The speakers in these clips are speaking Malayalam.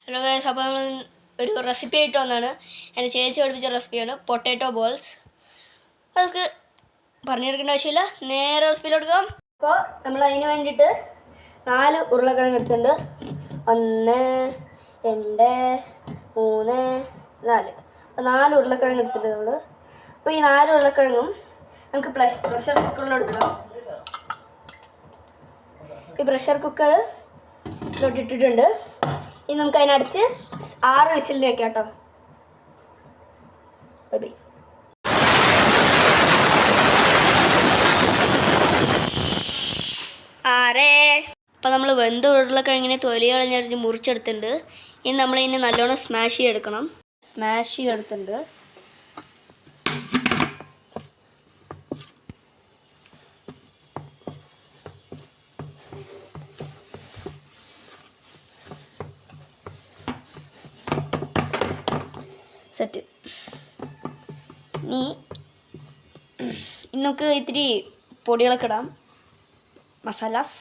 ഹലോ ഗൈസ്, അപ്പോൾ നമ്മൾ ഒരു റെസിപ്പി ആയിട്ട് വന്നാണ്. എൻ്റെ ചേച്ചി പഠിപ്പിച്ച റെസിപ്പിയാണ് പൊട്ടാറ്റോ ബോൾസ്. നമുക്ക് പറഞ്ഞെടുക്കേണ്ട ആവശ്യമില്ല, നേരെ റെസിപ്പിയിലോട്ട് എടുക്കാം. അപ്പോൾ നമ്മൾ അതിന് വേണ്ടിയിട്ട് 4 ഉരുളക്കിഴങ്ങ് എടുത്തിട്ടുണ്ട്. 1 2 3 4. അപ്പോൾ 4 ഉരുളക്കിഴങ്ങ് എടുത്തിട്ടുണ്ട് നമ്മൾ. അപ്പോൾ ഈ 4 ഉരുളക്കിഴങ്ങും നമുക്ക് പ്രഷർ കുക്കറിലോട്ട് എടുക്കാം. ഈ പ്രഷർ കുക്കറിലോട്ട് ഇട്ടിട്ടുണ്ട്. ഇനി നമുക്ക് അതിനടിച്ച് 6 വിസിലിന് വെക്കാം കേട്ടോ. ബൈ. അപ്പോൾ നമ്മൾ വെന്ത ഉരുളക്കിഴങ്ങിനെ തൊലി കളഞ്ഞ് മുറിച്ചെടുത്തിട്ടുണ്ട്. ഇനി നമ്മളിതിനെ നല്ലോണം സ്മാഷ് ചെയ്തെടുക്കണം. സ്മാഷ് ചെയ്തെടുത്തിട്ടുണ്ട്. സെറ്റ്. ഇനി നമുക്ക് ഇത്തിരി പൊടികളൊക്കെ ഇടാം. മസാലാസ്,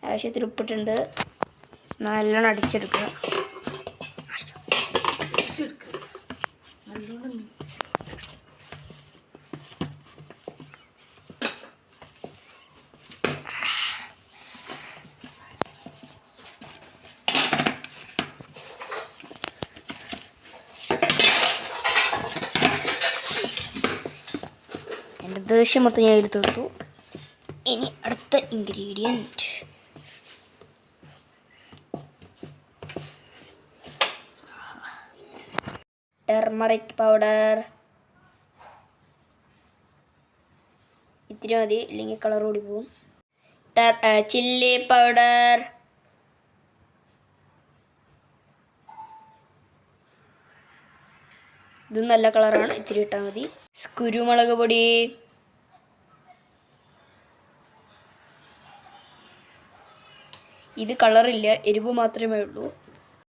ആവശ്യത്തിന് ഉപ്പിട്ടുണ്ട്. നല്ലോണം അടിച്ചെടുക്കുക. നല്ലോണം മിക്സ്. എൻ്റെ ദേഷ്യം മൊത്തം ഞാൻ എടുത്തെടുത്തു. ഇനി അടുത്ത ഇൻഗ്രീഡിയൻറ്റ് ടർമറിക് പൗഡർ. ഇത്തിരി മതി, ഇല്ലെങ്കിൽ കളർ കൂടി പോവും. ചില്ലി പൗഡർ, ഇത് നല്ല കളറാണ്, ഇത്തിരി ഇട്ടാൽ മതി. കുരുമുളക് പൊടി, ഇത് കളറില്ല, എരിവ് മാത്രമേ ഉള്ളൂ.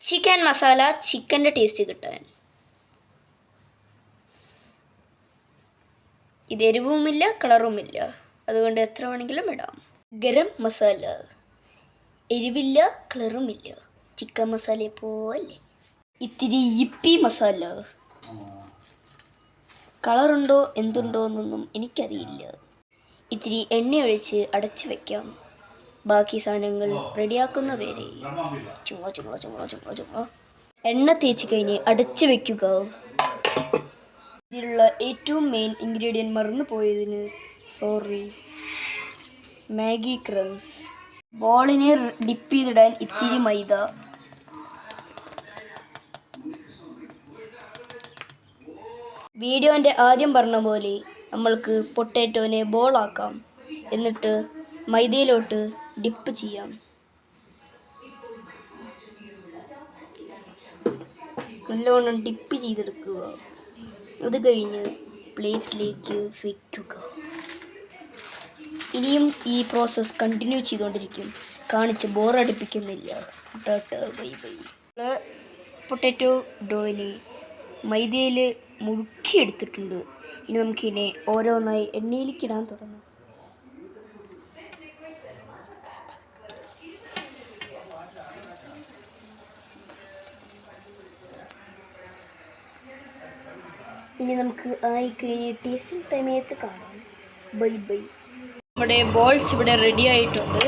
ചിക്കൻ മസാല, ചിക്കൻ്റെ ടേസ്റ്റ് കിട്ടാൻ. ഇത് എരിവുമില്ല കളറുമില്ല, അതുകൊണ്ട് എത്ര വേണമെങ്കിലും ഇടാം. ഗരം മസാല, എരിവില്ല കളറുമില്ല, ചിക്കൻ മസാലയെ പോലെ. ഇത്തിരി യിപ്പി മസാല, കളറുണ്ടോ എന്തുണ്ടോ എന്നൊന്നും എനിക്കറിയില്ല. ഇത്തിരി എണ്ണ ഒഴിച്ച് അടച്ചു വയ്ക്കാം. ബാക്കി സാധനങ്ങൾ റെഡിയാക്കുന്ന വരെ ചുമ്മാ എണ്ണ തേച്ച് കഴിഞ്ഞ് അടച്ചു വയ്ക്കുക. ഇതിലുള്ള ഏറ്റവും മെയിൻ ഇൻഗ്രീഡിയൻറ്റ് മറന്നു പോയതിന് സോറി. Maggi crumbs. ബോളിനെ ഡിപ്പ് ചെയ്തിടാൻ ഇത്തിരി മൈദ. വീഡിയോൻ്റെ ആദ്യം പറഞ്ഞ പോലെ നമ്മൾക്ക് പൊട്ടാറ്റോനെ ബോളാക്കാം. എന്നിട്ട് മൈദയിലോട്ട് ഡിപ്പ് ചെയ്യാം. നല്ലോണം ഡിപ്പ് ചെയ്തെടുക്കുക. അത് കഴിഞ്ഞ് പ്ലേറ്റിലേക്ക് വയ്ക്കുക. ഇനിയും ഈ പ്രോസസ്സ് കണ്ടിന്യൂ ചെയ്തുകൊണ്ടിരിക്കും. കാണിച്ച് ബോറടിപ്പിക്കുന്നില്ല. Bye bye. പൊട്ടാറ്റോ ഡോയിനെ മൈദയിൽ മുറുക്കിയെടുത്തിട്ടുണ്ട്. ഇനി നമുക്കിതിനെ ഓരോന്നായി എണ്ണയിലേക്ക് ഇടാൻ തുടങ്ങാം. ഇനി നമുക്ക് ആയിക്കഴിഞ്ഞ് ടേസ്റ്റിംഗ് ടൈമേത്ത് കാണാം. Bye bye. നമ്മുടെ ബോൾസ് ഇവിടെ റെഡി ആയിട്ടുണ്ട്.